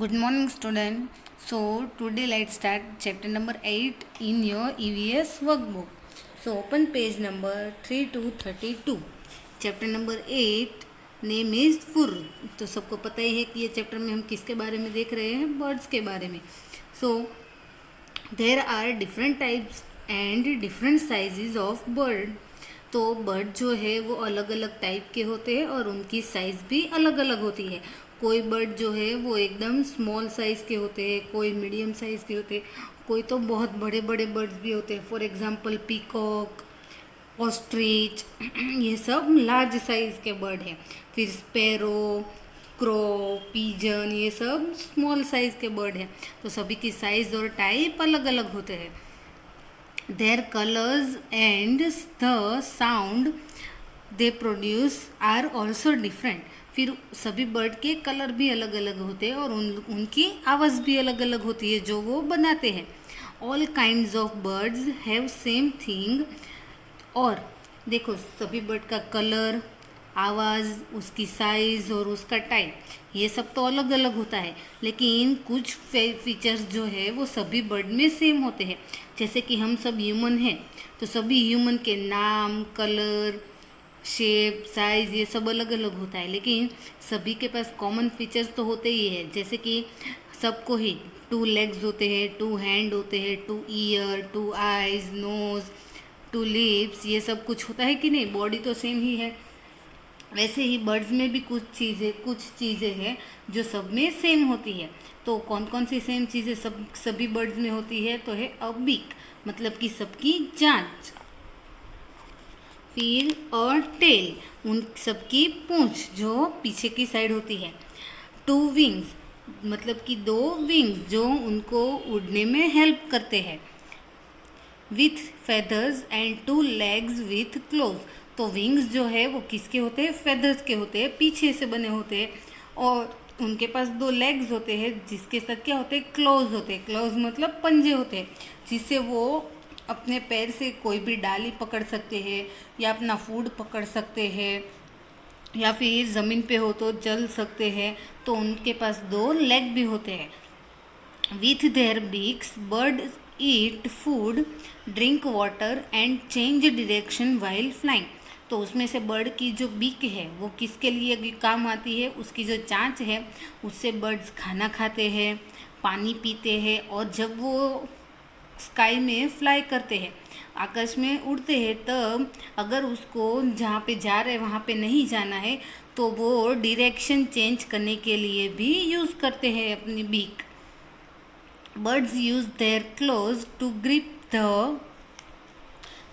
Good morning, student. So today let's start chapter number 8 in your EVS workbook. So open page number 3 to 32. Chapter number 8 name is फुर. तो सबको पता ही है कि ये chapter में हम किसके बारे में देख रहे हैं, बर्ड्स के बारे में. So there are different types and different sizes of bird. तो बर्ड जो है वो अलग अलग टाइप के होते हैं और उनकी साइज़ भी अलग अलग होती है. कोई बर्ड जो है वो एकदम स्मॉल साइज़ के होते हैं, कोई मीडियम साइज़ के होते हैं, कोई तो बहुत बड़े बड़े बर्ड्स भी होते हैं. फॉर एग्जांपल पीकॉक, ऑस्ट्रिच, ये सब लार्ज साइज़ के बर्ड हैं. फिर स्पैरो, क्रो, पीजन, ये सब स्मॉल साइज़ के बर्ड हैं. तो सभी की साइज़ और टाइप अलग अलग होते हैं. Their colors and the sound they produce are also different. फिर सभी बर्ड के कलर भी अलग अलग होते हैं और उनकी आवाज़ भी अलग अलग होती है जो वो बनाते हैं. All kinds of birds have same thing. और देखो सभी बर्ड का कलर, आवाज़, उसकी साइज़ और उसका टाइप ये सब तो अलग अलग होता है, लेकिन कुछ फीचर्स जो है वो सभी बर्ड में सेम होते हैं. जैसे कि हम सब ह्यूमन हैं तो सभी ह्यूमन के नाम, कलर, शेप, साइज़ ये सब अलग अलग होता है, लेकिन सभी के पास कॉमन फीचर्स तो होते ही है. जैसे कि सबको ही 2 लेग्स होते हैं, 2 हैंड होते हैं, 2 ईयर, 2 आइज़, नोज़, 2 लिप्स, ये सब कुछ होता है कि नहीं. बॉडी तो सेम ही है. वैसे ही बर्ड्स में भी कुछ चीज़ें हैं जो सब में सेम होती है. तो कौन कौन सी सेम चीज़ें सभी बर्ड्स में होती है? तो है अ बीक, मतलब कि सबकी जांच. फिर और टेल, उन सबकी पूंछ जो पीछे की साइड होती है. 2 विंग्स, मतलब कि 2 विंग्स जो उनको उड़ने में हेल्प करते हैं. With feathers and 2 legs with close. तो विंग्स जो है वो किसके होते हैं? फेदर्स के होते हैं, पीछे से बने होते हैं. और उनके पास 2 लेग्स होते हैं जिसके साथ क्या होते हैं? क्लोज होते हैं. क्लोज मतलब पंजे होते हैं, जिससे वो अपने पैर से कोई भी डाली पकड़ सकते हैं या अपना फूड पकड़ सकते हैं, या फिर ज़मीन पे हो तो चल सकते हैं. तो उनके पास 2 लेग भी होते हैं. With their beaks bird eat food, drink water and change direction while flying. तो उसमें से बर्ड की जो बीक है वो किसके लिए काम आती है? उसकी जो चांच है उससे बर्ड्स खाना खाते हैं, पानी पीते हैं, और जब वो स्काई में फ्लाई करते हैं, आकाश में उड़ते हैं, तब अगर उसको जहाँ पे जा रहे वहाँ पे नहीं जाना है तो वो डिरेक्शन चेंज करने के लिए भी यूज़ करते हैं अपनी beak. Birds use their claws to grip the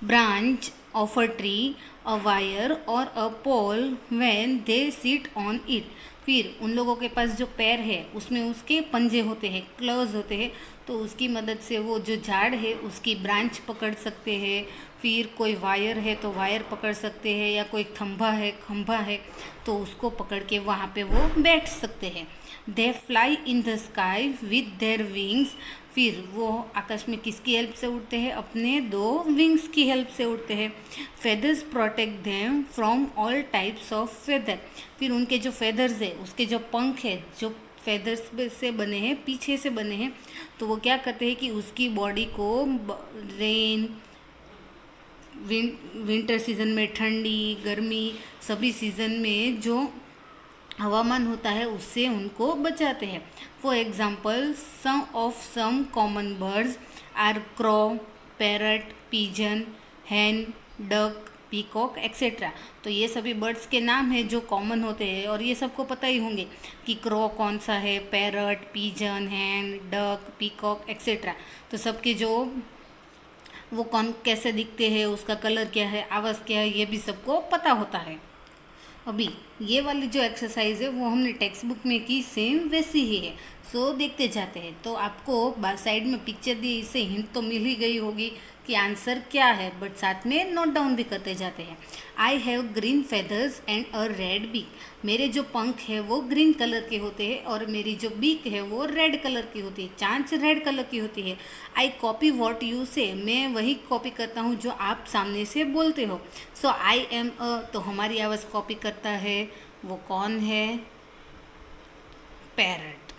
branch of a tree, a wire or a pole when they sit on it. फिर उन लोगों के पास जो पैर है उसमें उसके पंजे होते हैं, क्लोज होते हैं. तो उसकी मदद से वो जो झाड़ है उसकी ब्रांच पकड़ सकते हैं. फिर कोई वायर है तो वायर पकड़ सकते हैं, या कोई खंभा है तो उसको पकड़ के वहाँ पे वो बैठ सकते हैं. They fly in the sky with their wings. फिर वो आकाश में किसकी हेल्प से उड़ते हैं? अपने 2 विंग्स की हेल्प से उड़ते हैं. Feathers protect them from all types of feather. फिर उनके जो फेदर्स है, उसके जो पंख है, जो फेदर्स से बने हैं, पीछे से बने हैं, तो वो क्या करते हैं कि उसकी बॉडी को रेन, विंटर सीजन में ठंडी, गर्मी, सभी सीज़न में जो हवामान होता है उससे उनको बचाते हैं. For example some common birds are crow, parrot, pigeon, hen, duck, peacock etcetera. तो ये सभी बर्ड्स के नाम हैं जो कॉमन होते हैं, और ये सबको पता ही होंगे कि क्रो कौन सा है, parrot, pigeon, hen, duck, peacock etcetera. तो सबके जो वो कौन कैसे दिखते हैं, उसका कलर क्या है, आवाज़ क्या है, ये भी सबको पता होता है. अभी ये वाली जो एक्सरसाइज है वो हमने टेक्स्ट बुक में की, सेम वैसी ही है. सो देखते जाते हैं. तो आपको साइड में पिक्चर दी, इससे हिंट तो मिल ही गई होगी कि आंसर क्या है, बट साथ में नोट डाउन भी करते जाते हैं. I have green feathers and a red beak. मेरे जो पंख है वो ग्रीन कलर के होते हैं और मेरी जो बीक है वो रेड कलर की होती है, चांच रेड कलर की होती है. आई कॉपी वॉट यू से. मैं वही कॉपी करता हूँ जो आप सामने से बोलते हो. सो आई एम अ, तो हमारी आवाज़ कॉपी करता है वो कौन है? Parrot.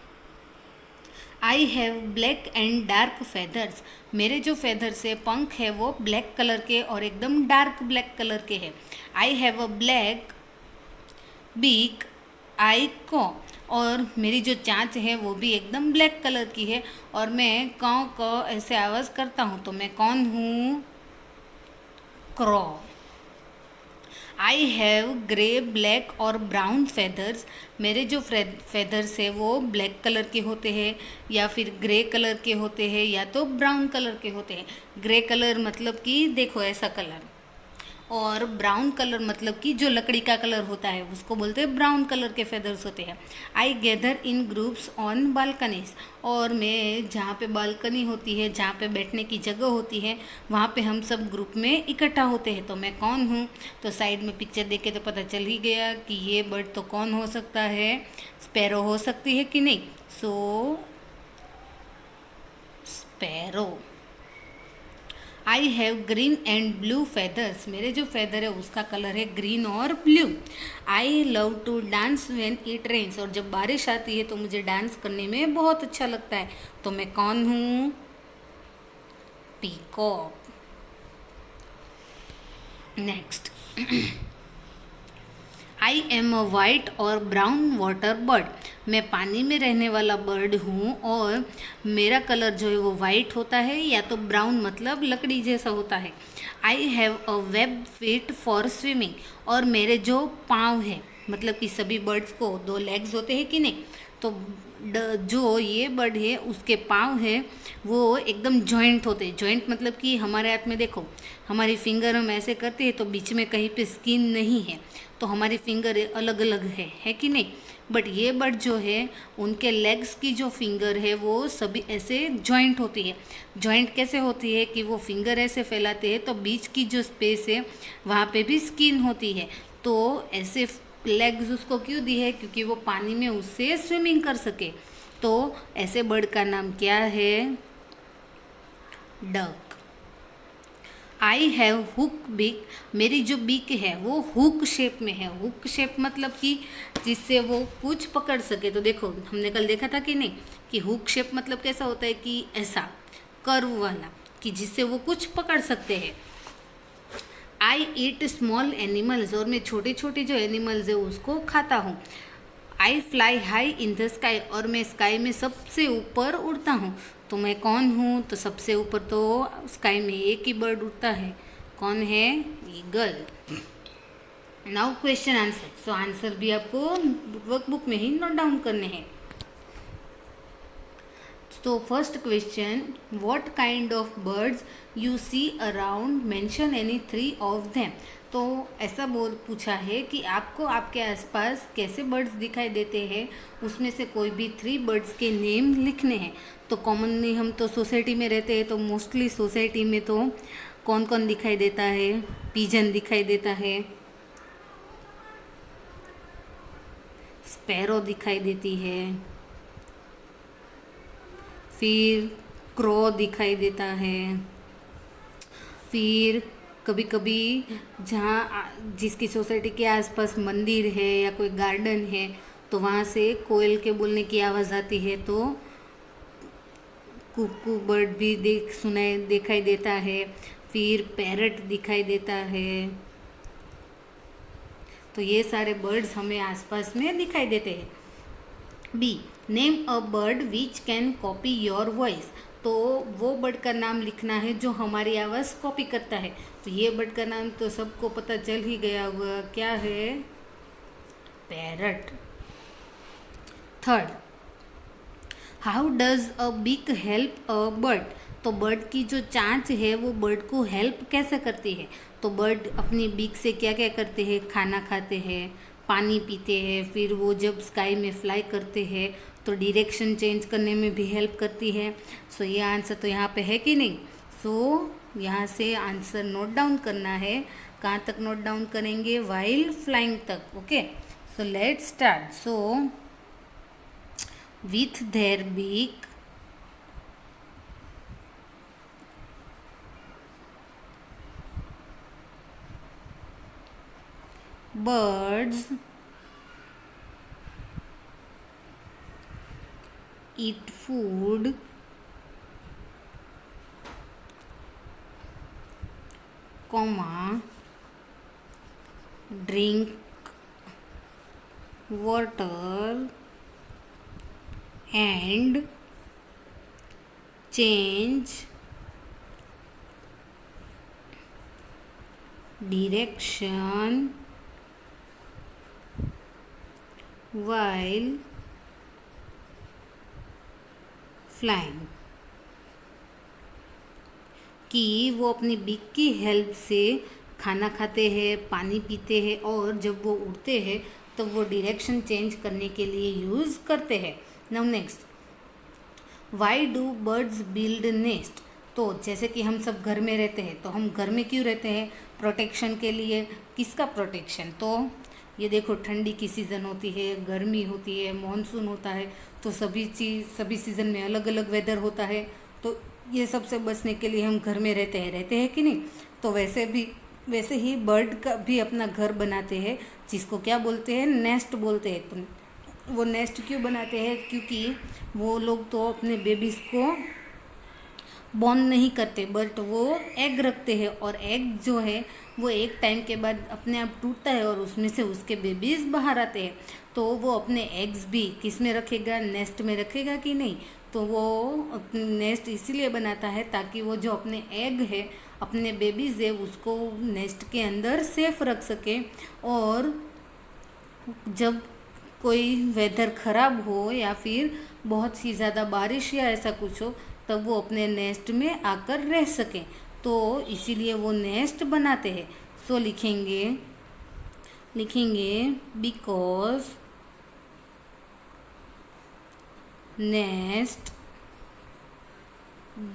I have black and dark feathers. मेरे जो फेदर्स है, पंख है, वो ब्लैक कलर के और एकदम डार्क ब्लैक कलर के है। I have a black beak I caw. और मेरी जो चाँच है वो भी एकदम ब्लैक कलर की है और मैं कौ क ऐसे आवाज़ करता हूँ, तो मैं कौन हूँ? क्रॉ। आई हैव ग्रे ब्लैक और ब्राउन फेदर्स। मेरे जो फेदर्स है वो ब्लैक कलर के होते हैं या फिर ग्रे कलर के होते हैं या तो ब्राउन कलर के होते हैं। ग्रे कलर मतलब कि देखो ऐसा कलर, और ब्राउन कलर मतलब कि जो लकड़ी का कलर होता है उसको बोलते हैं ब्राउन कलर के फेदर्स होते हैं। I gather in groups on balconies. और मैं जहाँ पे बालकनी होती है, जहाँ पे बैठने की जगह होती है, वहाँ पे हम सब ग्रुप में इकट्ठा होते हैं। तो मैं कौन हूँ? तो साइड में पिक्चर देख के तो पता चल ही गया कि ये बर्ड तो कौन हो सकता है? स्पैरो हो सकती है कि नहीं? So sparrow. I have green and blue feathers. मेरे जो फेदर है उसका कलर है ग्रीन और blue. I love to dance when it rains. और जब बारिश आती है तो मुझे डांस करने में बहुत अच्छा लगता है। तो मैं कौन हूँ? Peacock. Next, I am a white और ब्राउन वाटर बर्ड। मैं पानी में रहने वाला बर्ड हूँ और मेरा कलर जो है वो वाइट होता है या तो ब्राउन मतलब लकड़ी जैसा होता है। I have a web feet for swimming. और मेरे जो पाँव है, मतलब कि सभी बर्ड्स को दो लेग्स होते हैं कि नहीं, तो जो ये बर्ड है उसके पाँव है वो एकदम जॉइंट होते हैं। जॉइंट मतलब कि हमारे हाथ में देखो, हमारी फिंगर हम ऐसे करते हैं तो बीच में कहीं पे स्किन नहीं है, तो हमारी फिंगर अलग अलग है कि नहीं। बट ये बर्ड जो है उनके लेग्स की जो फिंगर है वो सभी ऐसे जॉइंट होती है। जॉइंट कैसे होती है कि वो फिंगर ऐसे फैलाते हैं तो बीच की जो स्पेस है वहाँ पे भी स्किन होती है। तो ऐसे लेग्स उसको क्यों दी है? क्योंकि वो पानी में उससे स्विमिंग कर सके। तो ऐसे बर्ड का नाम क्या है? डक। आई हैव हुक बिक। मेरी जो बीक है वो हुक शेप में है। हुक शेप मतलब कि जिससे वो कुछ पकड़ सके। तो देखो हमने कल देखा था कि नहीं कि हुक शेप मतलब कैसा होता है कि ऐसा कर्व वाला, कि जिससे वो कुछ पकड़ सकते हैं। आई ईट स्मॉल एनिमल्स। और मैं छोटे छोटे जो एनिमल्स है उसको खाता हूँ। आई fly high in the sky. और मैं स्काई में सबसे ऊपर उड़ता हूँ। तो मैं कौन हूँ? तो सबसे ऊपर तो स्काई में एक ही बर्ड उड़ता है। कौन है? Eagle. Now question answer. So answer भी आपको वर्कबुक में ही नोट डाउन करने हैं। तो first question, what kind of birds you see around, mention any 3 of them. तो ऐसा बोल पूछा है कि आपको आपके आसपास कैसे बर्ड्स दिखाई देते हैं, उसमें से कोई भी 3 बर्ड्स के नेम लिखने हैं। तो कॉमनली हम तो सोसाइटी में रहते हैं, तो मोस्टली सोसाइटी में तो कौन कौन दिखाई देता है? पीजन दिखाई देता है, स्पैरो दिखाई देती है, फिर क्रो दिखाई देता है, फिर कभी कभी जिसकी सोसाइटी के आसपास मंदिर है या कोई गार्डन है तो वहाँ से कोयल के बोलने की आवाज़ आती है, तो कुकू बर्ड भी दिखाई देता है, फिर पैरट दिखाई देता है। तो ये सारे बर्ड्स हमें आसपास में दिखाई देते हैं। B, name a bird which can copy your voice. तो वो बर्ड का नाम लिखना है जो हमारी आवाज़ कॉपी करता है। तो ये बर्ड का नाम तो सबको पता चल ही गया होगा, क्या है? Parrot. Third, how does a beak help a bird. तो बर्ड की जो चांच है वो बर्ड को हेल्प कैसे करती है? तो बर्ड अपनी बीक से क्या क्या करते हैं? खाना खाते हैं, पानी पीते हैं, फिर वो जब स्काई में फ्लाई करते हैं तो डायरेक्शन चेंज करने में भी हेल्प करती है। सो ये आंसर तो यहाँ पे है कि नहीं? सो यहाँ से आंसर नोट डाउन करना है। कहाँ तक नोट डाउन करेंगे? वाइल फ्लाइंग तक। Okay, so let's start. So with their beak, birds eat food, comma, drink water and change direction while flying। कि वो अपनी बीक की हेल्प से खाना खाते हैं, पानी पीते हैं और जब वो उड़ते हैं तो वो डायरेक्शन चेंज करने के लिए यूज़ करते हैं। Now next, why do birds build nest. तो जैसे कि हम सब घर में रहते हैं, तो हम घर में क्यों रहते हैं? प्रोटेक्शन के लिए। किसका प्रोटेक्शन? तो ये देखो, ठंडी की सीज़न होती है, गर्मी होती है, मानसून होता है, तो सभी सीज़न में अलग अलग वेदर होता है। तो ये सबसे बचने के लिए हम घर में रहते हैं कि नहीं? तो वैसे ही बर्ड का भी अपना घर बनाते हैं, जिसको क्या बोलते हैं? नेस्ट बोलते हैं। तो वो नेस्ट क्यों बनाते हैं? क्योंकि वो लोग तो अपने बेबीज़ को बॉर्न नहीं करते, बट वो एग रखते हैं, और एग जो है वो एक टाइम के बाद अपने आप टूटता है और उसमें से उसके बेबीज़ बाहर आते हैं। तो वो अपने एग्स भी किस में रखेगा? नेस्ट में रखेगा कि नहीं? तो वो अपने नेस्ट इसीलिए बनाता है ताकि वो जो अपने एग है, अपने बेबीज़ है, उसको नेस्ट के अंदर सेफ रख सके। और जब कोई वेदर ख़राब हो या फिर बहुत ही ज़्यादा बारिश या ऐसा कुछ हो, तब वो अपने नेस्ट में आकर रह सकें। तो इसीलिए वो नेस्ट बनाते हैं। सो लिखेंगे because nest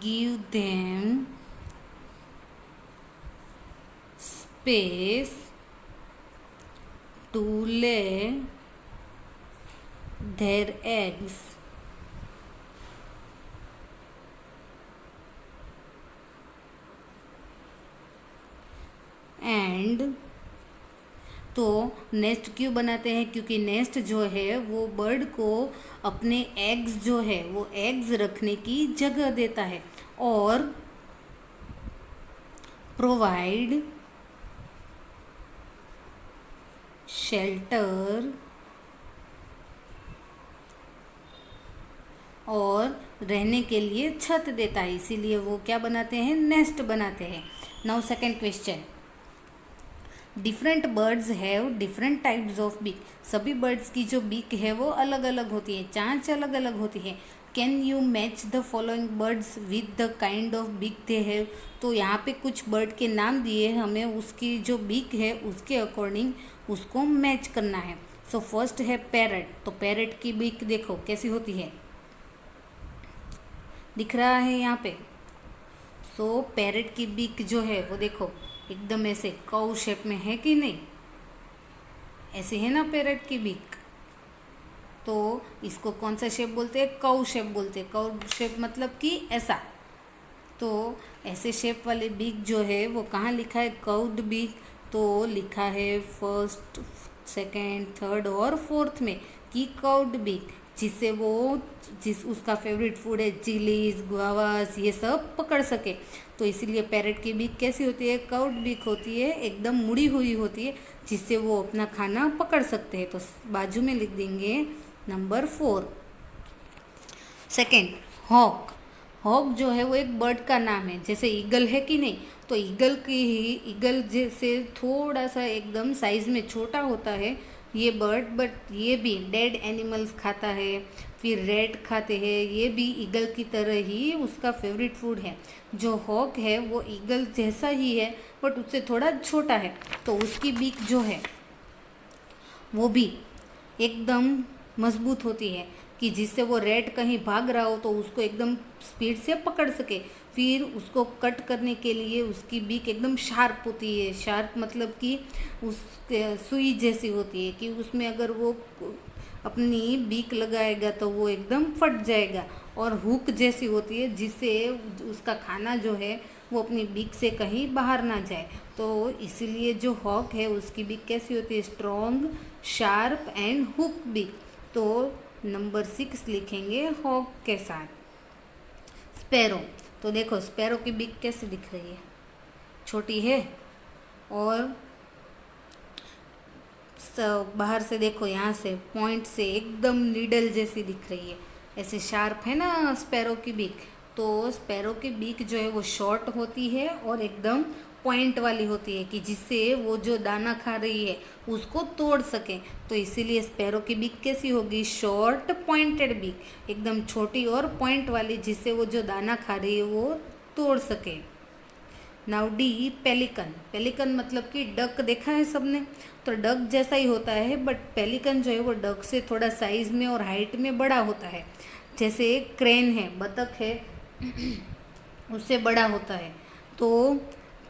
give them space to lay their eggs and. तो नेस्ट क्यों बनाते हैं? क्योंकि नेस्ट जो है वो बर्ड को अपने एग्स जो है वो एग्स रखने की जगह देता है, और प्रोवाइड शेल्टर, और रहने के लिए छत देता है। इसीलिए वो क्या बनाते हैं? नेस्ट बनाते हैं। Now second question, different birds have different types of beak. सभी बर्ड्स की जो बीक है वो अलग अलग होती है, चांच अलग अलग होती है। Can you match the following birds with the kind of beak they have. तो यहाँ पे कुछ बर्ड के नाम दिए, हमें उसकी जो बीक है उसके अकॉर्डिंग उसको मैच करना है। सो फर्स्ट है पैरट। तो पैरट की बीक देखो कैसी होती है, दिख रहा है यहाँ पे। सो पैरट की बीक जो है वो देखो एकदम ऐसे कौ शेप में है कि नहीं? ऐसे है ना पैरट की बीक। तो इसको कौन सा शेप बोलते हैं? कौ शेप बोलते हैं। कौ शेप मतलब कि ऐसा। तो ऐसे शेप वाले बीक जो है वो कहाँ लिखा है? Curved beak. तो लिखा है फर्स्ट, सेकेंड, थर्ड और फोर्थ में कि कौड बीक, जिस उसका फेवरेट फूड है चिलीज, गुआवास, ये सब पकड़ सके। तो इसीलिए पैरट की बीक कैसी होती है? कर्व्ड बीक होती है, एकदम मुड़ी हुई होती है, जिससे वो अपना खाना पकड़ सकते हैं। तो बाजू में लिख देंगे नंबर 4। Second, hoc. हॉक जो है वो एक बर्ड का नाम है, जैसे ईगल है कि नहीं? तो ईगल जैसे थोड़ा सा एकदम साइज में छोटा होता है ये बर्ड, बट ये भी डेड एनिमल्स खाता है, फिर रेड खाते हैं। ये भी ईगल की तरह ही उसका फेवरेट फूड है। जो हॉक है वो ईगल जैसा ही है, बट उससे थोड़ा छोटा है। तो उसकी बीक जो है वो भी एकदम मजबूत होती है, कि जिससे वो रेड कहीं भाग रहा हो तो उसको एकदम स्पीड से पकड़ सके। फिर उसको कट करने के लिए उसकी बीक एकदम शार्प होती है। शार्प मतलब कि उस सुई जैसी होती है, कि उसमें अगर वो अपनी बीक लगाएगा तो वो एकदम फट जाएगा। और हुक जैसी होती है, जिससे उसका खाना जो है वो अपनी बीक से कहीं बाहर ना जाए। तो इसीलिए जो हॉक है उसकी बीक कैसी होती है? Strong, sharp and hook beak. तो नंबर 6 लिखेंगे हॉक के साथ। स्पैरो, तो देखो स्पैरो की बीक कैसी दिख रही है, छोटी है और बाहर से देखो यहाँ से पॉइंट से एकदम नीडल जैसी दिख रही है, ऐसे शार्प है ना स्पैरो की बीक। तो स्पैरो की बीक जो है वो शॉर्ट होती है और एकदम पॉइंट वाली होती है कि जिससे वो जो दाना खा रही है उसको तोड़ सके। तो इसीलिए स्पैरो की बीक कैसी होगी, शॉर्ट पॉइंटेड बीक, एकदम छोटी और पॉइंट वाली, जिससे वो जो दाना खा रही है वो तोड़ सके। Now D, pelican. पेलिकन मतलब कि डक देखा है सबने, तो डक जैसा ही होता है, बट पेलिकन जो है वो डक से थोड़ा साइज में और हाइट में बड़ा होता है। जैसे क्रेन है, बतख है, उससे बड़ा होता है। तो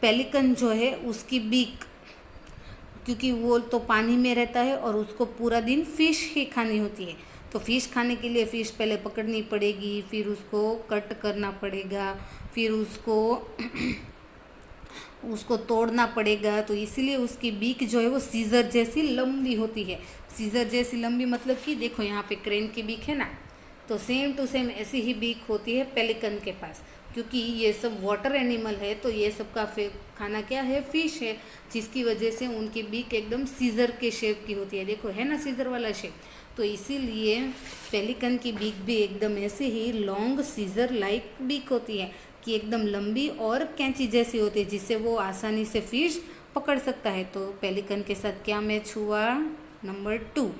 पेलिकन जो है उसकी बीक, क्योंकि वो तो पानी में रहता है और उसको पूरा दिन फिश ही खानी होती है, तो फिश खाने के लिए फिश पहले पकड़नी पड़ेगी, फिर उसको कट करना पड़ेगा, फिर उसको तोड़ना पड़ेगा। तो इसीलिए उसकी बीक जो है वो सीजर जैसी लंबी होती है। सीजर जैसी लंबी मतलब कि देखो यहाँ पे क्रेन की बीक है ना, तो सेम टू सेम ऐसी ही बीक होती है पेलिकन के पास, क्योंकि ये सब वाटर एनिमल है, तो ये सब का खाना क्या है, फिश है, जिसकी वजह से उनकी बीक एकदम सीजर के शेप की होती है। देखो है ना सीजर वाला शेप, तो इसीलिए पेलिकन की बीक भी एकदम ऐसे ही लॉन्ग सीजर लाइक बीक होती है कि एकदम लंबी और कैंची जैसी होती है, जिससे वो आसानी से फिश पकड़ सकता है। तो पेलिकन के साथ क्या मैच हुआ, नंबर 2।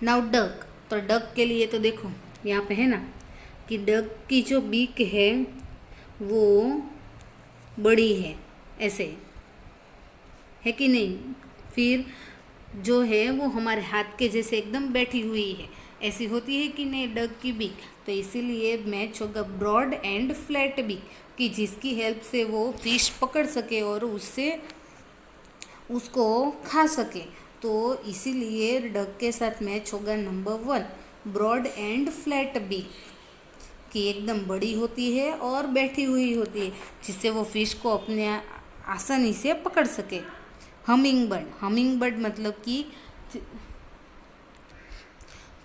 नाउ डक, तो डक के लिए तो देखो यहाँ पे है ना कि डक की जो बीक है वो बड़ी है, ऐसे है कि नहीं, फिर जो है वो हमारे हाथ के जैसे एकदम बैठी हुई है, ऐसी होती है कि नहीं डक की बीक। तो इसीलिए मैच होगा ब्रॉड एंड फ्लैट बीक, कि जिसकी हेल्प से वो फिश पकड़ सके और उससे उसको खा सके। तो इसीलिए डक के साथ मैच होगा number 1, broad and flat beak, कि एकदम बड़ी होती है और बैठी हुई होती है, जिससे वो फिश को अपने आसानी से पकड़ सके। हमिंग बर्ड, हमिंग बर्ड मतलब कि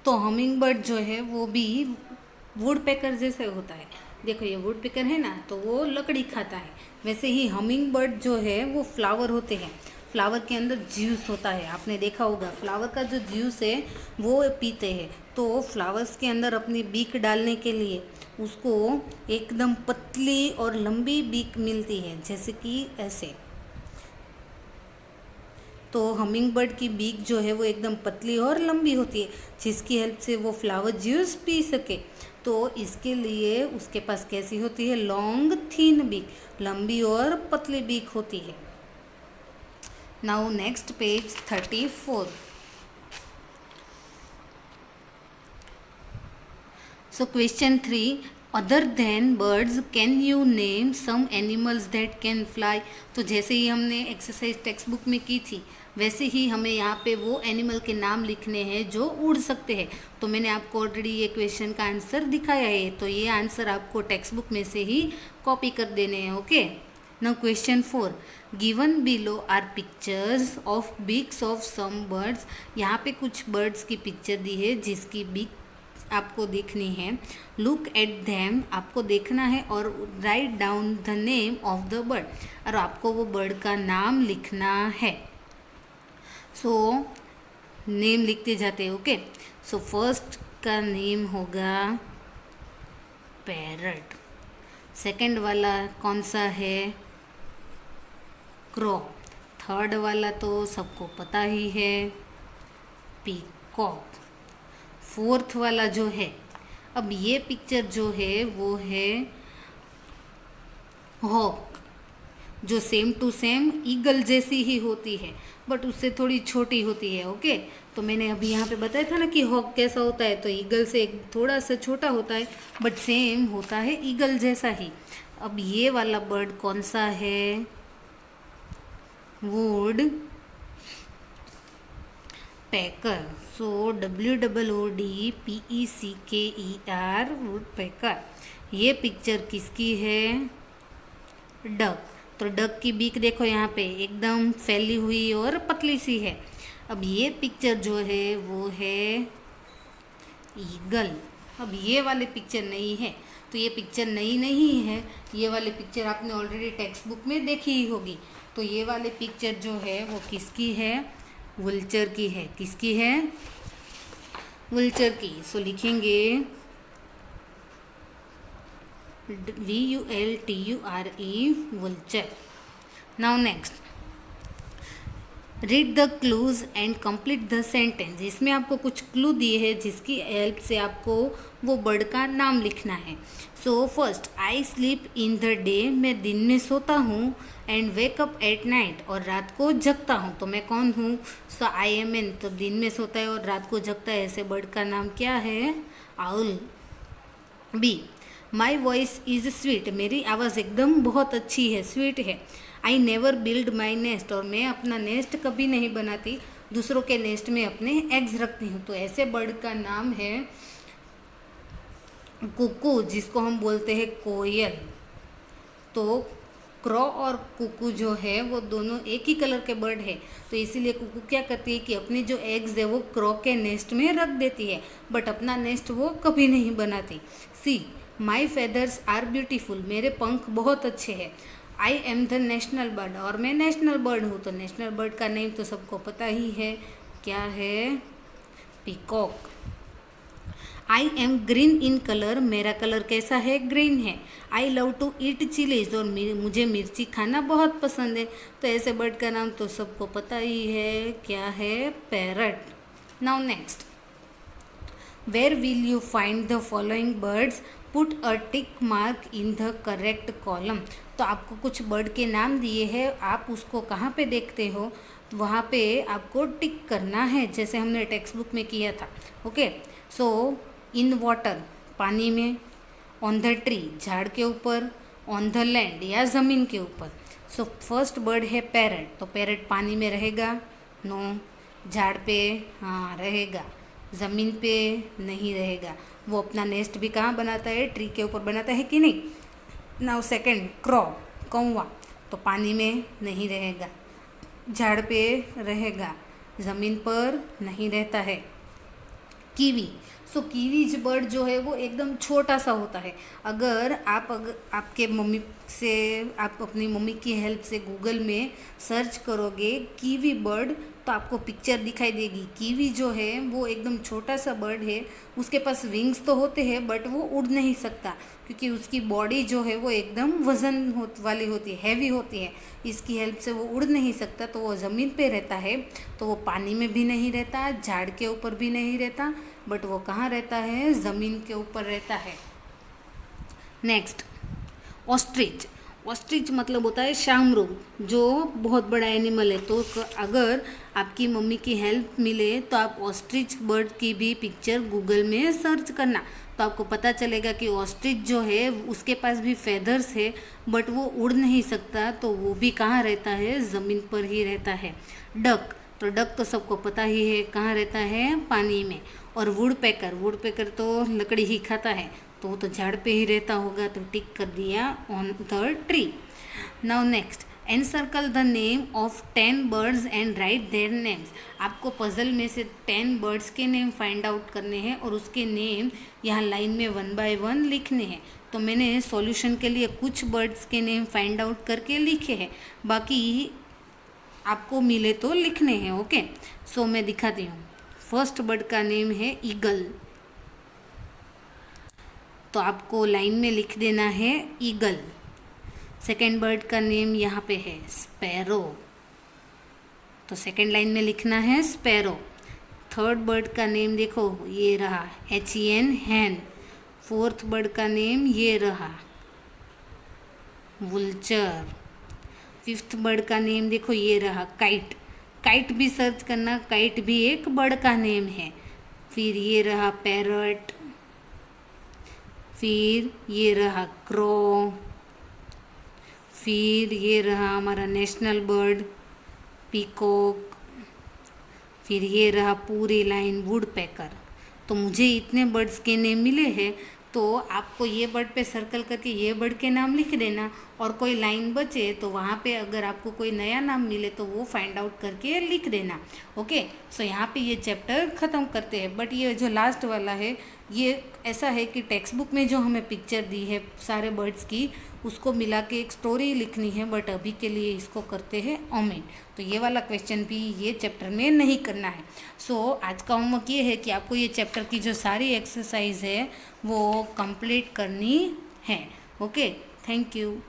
तो हमिंग बर्ड जो है वो भी वुड पैकर जैसे होता है। देखो ये वुड पैकर है ना, तो वो लकड़ी खाता है, वैसे ही हमिंग बर्ड जो है वो फ्लावर होते हैं। फ्लावर के अंदर जूस होता है, आपने देखा होगा, फ्लावर का जो जूस है वो पीते हैं। तो फ्लावर्स के अंदर अपनी बीक डालने के लिए उसको एकदम पतली और लंबी बीक मिलती है, जैसे कि ऐसे। तो हमिंग बर्ड की बीक जो है वो एकदम पतली और लंबी होती है, जिसकी हेल्प से वो फ्लावर जूस पी सके। तो इसके लिए उसके पास कैसी होती है, लॉन्ग थीन बीक, लंबी और पतली बीक होती है। Now next page 34। So question 3, other than birds can you name some animals that can fly। तो जैसे ही हमने एक्सरसाइज टेक्स्ट बुक में की थी, वैसे ही हमें यहाँ पे वो एनिमल के नाम लिखने हैं जो उड़ सकते हैं। तो मैंने आपको ऑलरेडी ये क्वेश्चन का आंसर दिखाया है, तो ये आंसर आपको टेक्स्ट बुक में से ही कॉपी कर देने हैं। Okay, now question 4, given below are pictures of beaks of some birds. यहाँ पे कुछ बर्ड्स की पिक्चर दी है जिसकी बीक आपको देखनी है। लुक एट देम, आपको देखना है, और write down the name of the bird, और आपको वो बर्ड का नाम लिखना है। सो नेम लिखते जाते हैं। ओके, सो फर्स्ट का नेम होगा पैरट, सेकंड वाला कौन सा है, क्रो, थर्ड वाला तो सबको पता ही है, पीकॉक, फोर्थ वाला जो है, अब ये पिक्चर जो है वो है हॉक, जो सेम टू सेम ईगल जैसी ही होती है, बट उससे थोड़ी छोटी होती है। ओके, तो मैंने अभी यहाँ पे बताया था ना कि हॉक कैसा होता है, तो ईगल से थोड़ा सा छोटा होता है, बट सेम होता है ईगल जैसा ही। अब ये वाला बर्ड कौन सा है, woodpecker. So WOODPECKER, woodpecker. ये पिक्चर किसकी है, डक। तो डक की बीक देखो यहाँ पे एकदम फैली हुई और पतली सी है। अब ये पिक्चर जो है वो है ईगल। अब ये वाले पिक्चर नहीं है, तो ये पिक्चर नई नहीं है, ये वाले पिक्चर आपने ऑलरेडी टेक्स्ट बुक में देखी ही होगी। तो ये वाले पिक्चर जो है वो किसकी है? वुल्चर की है। किसकी है? वुल्चर की। सो लिखेंगे VULTURE, vulture. Now next, read the clues and complete the sentence. इसमें आपको कुछ क्लू दिए हैं जिसकी हेल्प से आपको वो बर्ड का नाम लिखना है। So first, I sleep in the day, मैं दिन में सोता हूँ, and wake up at night, और रात को जगता हूँ। तो मैं कौन हूँ? सो आई एम एन, तो दिन में सोता है और रात को जगता है, ऐसे बर्ड का नाम क्या है? Owl. B, my voice is sweet, मेरी आवाज़ एकदम बहुत अच्छी है, स्वीट है। I never build my nest, और मैं अपना नेस्ट कभी नहीं बनाती, दूसरों के नेस्ट में अपने एग्स रखती हूँ। तो ऐसे बर्ड का नाम है कुकू, जिसको हम बोलते हैं कोयल। तो क्रॉ और कुकू जो है वो दोनों एक ही कलर के बर्ड है, तो इसीलिए कुकू क्या करती है कि अपने जो एग्स है वो क्रॉ के नेस्ट में रख देती है, बट अपना नेस्ट वो कभी नहीं बनाती। सी, माई फेदर्स आर ब्यूटीफुल, मेरे पंख बहुत अच्छे हैं। I am the national bird, और मैं नेशनल बर्ड हूँ। तो नेशनल बर्ड का नेम तो सबको पता ही है, क्या है? Peacock. I am green in colour, मेरा कलर कैसा है? ग्रीन है। I love to eat chillies, और मुझे मिर्ची खाना बहुत पसंद है। तो ऐसे बर्ड का नाम तो सबको पता ही है, क्या है? Parrot. Now next, where will you find the following birds, put a tick mark in the correct column. तो आपको कुछ बर्ड के नाम दिए हैं, आप उसको कहाँ पे देखते हो? वहाँ पे आपको टिक करना है, जैसे हमने टेक्स्ट बुक में किया था। ओके, सो इन वाटर, पानी में। ऑन द ट्री, झाड़ के ऊपर। ऑन द लैंड, या ज़मीन के ऊपर। सो फर्स्ट बर्ड है पैरट, तो पैरट पानी में रहेगा? नो। झाड़ पे? हाँ रहेगा। ज़मीन पे नहीं रहेगा। वो अपना नेस्ट भी कहाँ बनाता है? ट्री के ऊपर बनाता है कि नहीं? नाउ सेकंड, क्रॉ, कौवा, तो पानी में नहीं रहेगा, झाड़ पे रहेगा, ज़मीन पर नहीं रहता है। कीवी, सो कीवी बर्ड जो है वो एकदम छोटा सा होता है। अगर आपके मम्मी से, आप अपनी मम्मी की हेल्प से गूगल में सर्च करोगे कीवी बर्ड, तो आपको पिक्चर दिखाई देगी। कीवी जो है वो एकदम छोटा सा बर्ड है, उसके पास विंग्स तो होते हैं बट वो उड़ नहीं सकता, क्योंकि उसकी बॉडी जो है वो एकदम वज़न वाली होती है, हैवी होती है। इसकी हेल्प से वो उड़ नहीं सकता, तो वो ज़मीन पे रहता है। तो वो पानी में भी नहीं रहता, झाड़ के ऊपर भी नहीं रहता, बट वो कहाँ रहता है? ज़मीन के ऊपर रहता है। Next, ostrich. ऑस्ट्रिच मतलब होता है शाहमृग, जो बहुत बड़ा एनिमल है। तो अगर आपकी मम्मी की हेल्प मिले तो आप ऑस्ट्रिच बर्ड की भी पिक्चर गूगल में सर्च करना, तो आपको पता चलेगा कि ऑस्ट्रिच जो है उसके पास भी फेदर्स है, बट वो उड़ नहीं सकता, तो वो भी कहाँ रहता है? ज़मीन पर ही रहता है। डक, तो डक तो सबको पता ही है, कहाँ रहता है? पानी में। और वुड पैकर तो लकड़ी ही खाता है, तो वो तो झाड़ पे ही रहता होगा, तो टिक कर दिया on the tree. Now next, encircle the name of 10 birds and right their names. आपको पजल में से 10 बर्ड्स के नेम फाइंड आउट करने हैं और उसके नेम यहाँ लाइन में 1 बाय 1 लिखने हैं। तो मैंने सॉल्यूशन के लिए कुछ बर्ड्स के नेम फाइंड आउट करके लिखे हैं, बाकी आपको मिले तो लिखने हैं। ओके, सो मैं दिखाती हूँ। फर्स्ट बर्ड का नेम है ईगल, तो आपको लाइन में लिख देना है ईगल। सेकेंड बर्ड का नेम यहाँ पे है स्पैरो, तो सेकेंड लाइन में लिखना है स्पैरो। थर्ड बर्ड का नेम देखो, ये रहा HEN, हैन। फोर्थ बर्ड का नेम ये रहा वुल्चर। फिफ्थ बर्ड का नेम देखो, ये रहा काइट। काइट भी सर्च करना, काइट भी एक बर्ड का नेम है। फिर ये रहा पैरट, फिर ये रहा क्रो, फिर ये रहा हमारा नेशनल बर्ड पीकॉक, फिर ये रहा पूरी लाइन वुड पैकर। तो मुझे इतने बर्ड्स के नेम मिले हैं, तो आपको ये बर्ड पे सर्कल करके ये बर्ड के नाम लिख देना, और कोई लाइन बचे तो वहाँ पे अगर आपको कोई नया नाम मिले तो वो फाइंड आउट करके लिख देना। ओके, सो यहाँ पे ये चैप्टर ख़त्म करते हैं। बट ये जो लास्ट वाला है ये ऐसा है कि टेक्स्ट बुक में जो हमें पिक्चर दी है सारे बर्ड्स की, उसको मिला के एक स्टोरी लिखनी है, बट अभी के लिए इसको करते हैं ओमेन। तो ये वाला क्वेश्चन भी ये चैप्टर में नहीं करना है। सो आज का होमवर्क ये है कि आपको ये चैप्टर की जो सारी एक्सरसाइज है वो कंप्लीट करनी है। Okay, thank you.